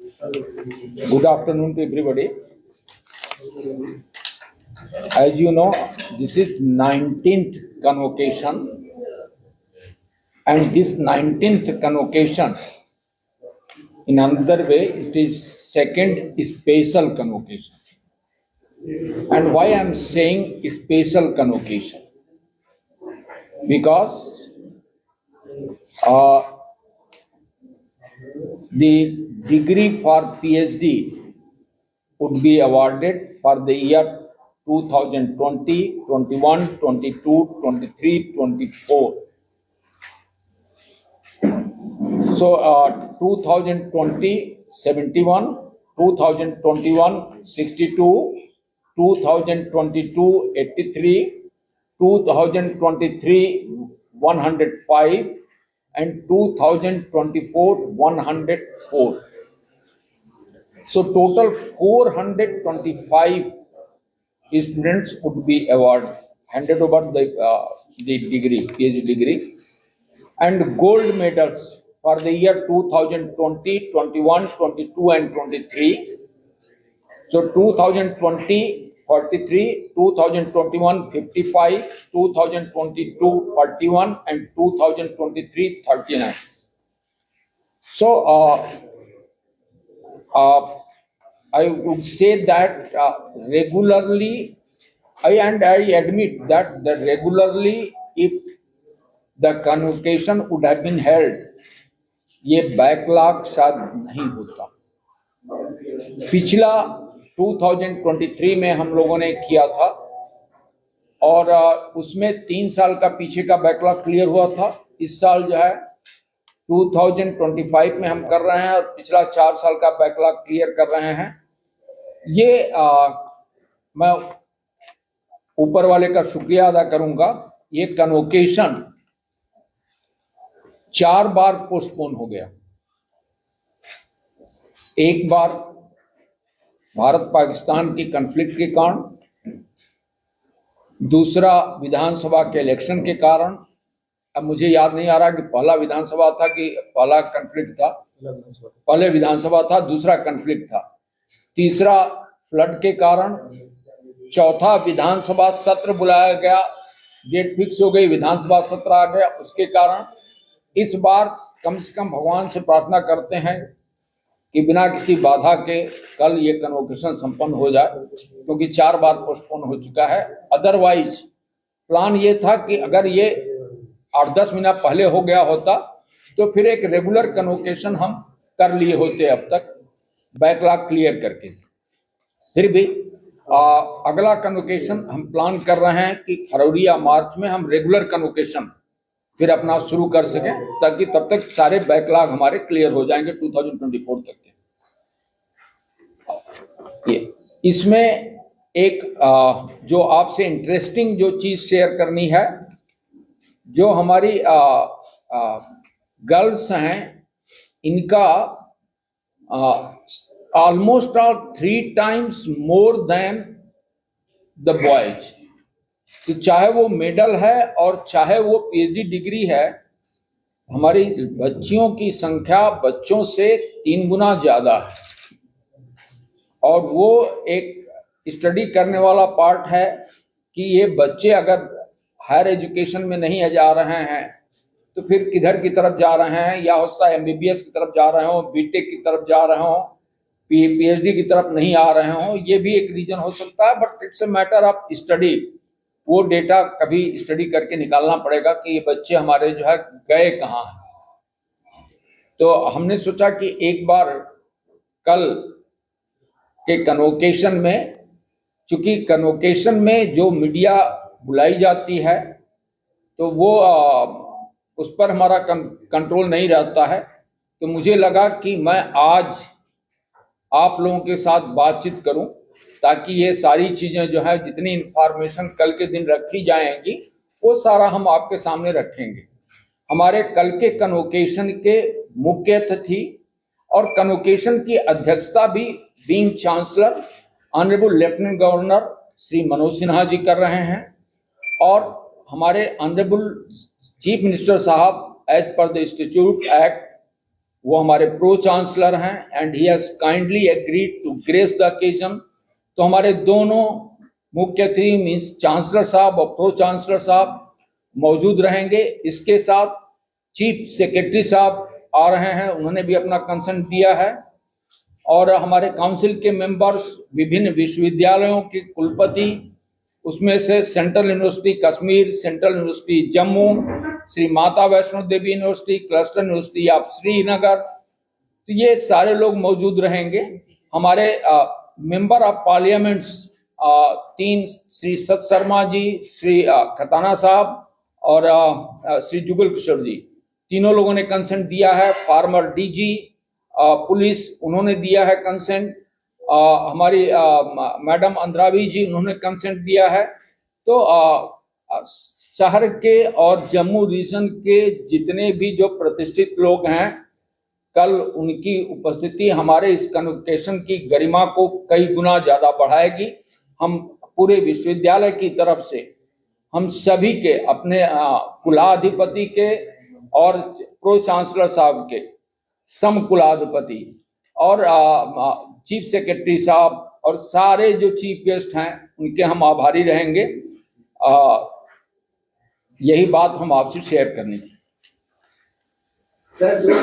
Good afternoon to everybody. As you know, this is 19th convocation, and this 19th convocation, in another way, it is second special convocation. And why I am saying special convocation? Because the degree for PhD would be awarded for the year 2020, 21, 22, 23, 24. So 2020, 71, 2021, 62, 2022, 83, 2023, 105, and 2024, 104. So total 425 students would be handed over the degree, PhD degree, and gold medals for the year 2020, 21, 22, and 23. So 2020, 43, 2021, 55, 2022, 41, and 2023, 39. So I would say that regularly, I admit that regularly, if the convocation would have been held, ये backlog शायद नहीं होता। पिछला 2023 में हम लोगों ने किया था और उसमें 3 साल का पीछे का बैकलॉग क्लियर हुआ था। इस साल जो है 2025 में हम कर रहे हैं और पिछला 4 साल का बैकलॉग क्लियर कर रहे हैं। ये मैं ऊपर वाले का शुक्रिया अदा करूंगा। ये कन्वोकेशन 4 बार पोस्टपोन हो गया। एक बार भारत पाकिस्तान की कॉन्फ्लिक्ट के कारण, दूसरा विधानसभा के इलेक्शन के कारण। अब मुझे याद नहीं आ रहा कि पहला विधानसभा था कि पहला कॉन्फ्लिक्ट था। पहले विधानसभा था, दूसरा कॉन्फ्लिक्ट था। तीसरा फ्लड के कारण। चौथा विधानसभा सत्र बुलाया गया, डेट फिक्स हो गई, विधानसभा सत्र आ गया, उसके कारण। इस बार कम से कम भगवान से प्रार्थना करते हैं कि बिना किसी बाधा के कल ये कन्वोकेशन संपन्न हो जाए, क्योंकि 4 बार पोस्टपोन हो चुका है। अदरवाइज प्लान ये था कि अगर ये 8-10 महीना पहले हो गया होता तो फिर एक रेगुलर कन्वोकेशन हम कर लिए होते अब तक, बैकलॉग क्लियर करके। फिर भी अगला कन्वोकेशन हम प्लान कर रहे हैं कि फरवरी या मार्च में हम रेगुलर कन्वोकेशन फिर अपना शुरू कर सकें, ताकि तब तक सारे बैकलॉग हमारे क्लियर हो जाएंगे 2024 तक के। ये इसमें एक जो आपसे इंटरेस्टिंग जो चीज शेयर करनी है, जो हमारी गर्ल्स हैं, इनका almost 3 times more than the boys. तो चाहे वो मेडल है और चाहे वो पीएचडी डिग्री है, हमारी बच्चियों की संख्या बच्चों से 3 गुना ज्यादा है। और वो एक स्टडी करने वाला पार्ट है कि ये बच्चे अगर हायर एजुकेशन में नहीं जा रहे हैं तो फिर किधर की तरफ जा रहे हैं, या हो सकता है एमबीबीएस की तरफ जा रहे हो, बीटेक की तरफ जा रहे हो, पीएचडी की तरफ नहीं आ रहे हो। ये भी एक रीजन हो सकता है, but it's a matter of study. वो डेटा कभी स्टडी करके निकालना पड़ेगा कि ये बच्चे हमारे जो है गए कहाँ हैं। तो हमने सोचा कि एक बार कल के कन्वोकेशन में, चूंकि कन्वोकेशन में जो मीडिया बुलाई जाती है तो वो उस पर हमारा कंट्रोल नहीं रहता है, तो मुझे लगा कि मैं आज आप लोगों के साथ बातचीत करूं, ताकि ये सारी चीजें जो है, जितनी इंफॉर्मेशन कल के दिन रखी जाएंगी, वो सारा हम आपके सामने रखेंगे। हमारे कल के कन्वोकेशन के मुख्य अतिथि और कन्वोकेशन की अध्यक्षता भी being chancellor honourable lieutenant governor Shri Manoj Sinha ji कर रहे हैं, और हमारे ऑनरेबल चीफ मिनिस्टर साहब as per the institute act वो हमारे प्रो चांसलर हैं and he has kindly agreed to grace the occasion. तो हमारे दोनों मुख्य अतिथि मीन्स चांसलर साहब और प्रो चांसलर साहब मौजूद रहेंगे। इसके साथ चीफ सेक्रेटरी साहब आ रहे हैं, उन्होंने भी अपना कंसेंट दिया है। और हमारे काउंसिल के मेंबर्स, विभिन्न विश्वविद्यालयों के कुलपति, उसमें से central university Kashmir, central university Jammu, Shri Mata Vaishno Devi university, cluster university of Srinagar, तो ये सारे लोग मौजूद रहेंगे। हमारे मेंबर ऑफ पार्लियामेंट्स 3 श्री सत शर्मा जी, श्री खताना साहब और श्री जुगल किशोर जी, तीनों लोगों ने कंसेंट दिया है। फार्मर डीजी पुलिस, उन्होंने दिया है कंसेंट। हमारी मैडम अंद्रावी जी, उन्होंने कंसेंट दिया है। तो शहर के और जम्मू रीजन के जितने भी जो प्रतिष्ठित लोग हैं, कल उनकी उपस्थिति हमारे इस कन्वोकेशन की गरिमा को कई गुना ज्यादा बढ़ाएगी। हम पूरे विश्वविद्यालय की तरफ से हम सभी के, अपने कुलाधिपति के और प्रो चांसलर साहब के, सम कुलाधिपति और चीफ सेक्रेटरी साहब और सारे जो चीफ गेस्ट हैं, उनके हम आभारी रहेंगे। यही बात हम आपसे शेयर करनी थी। सर, जो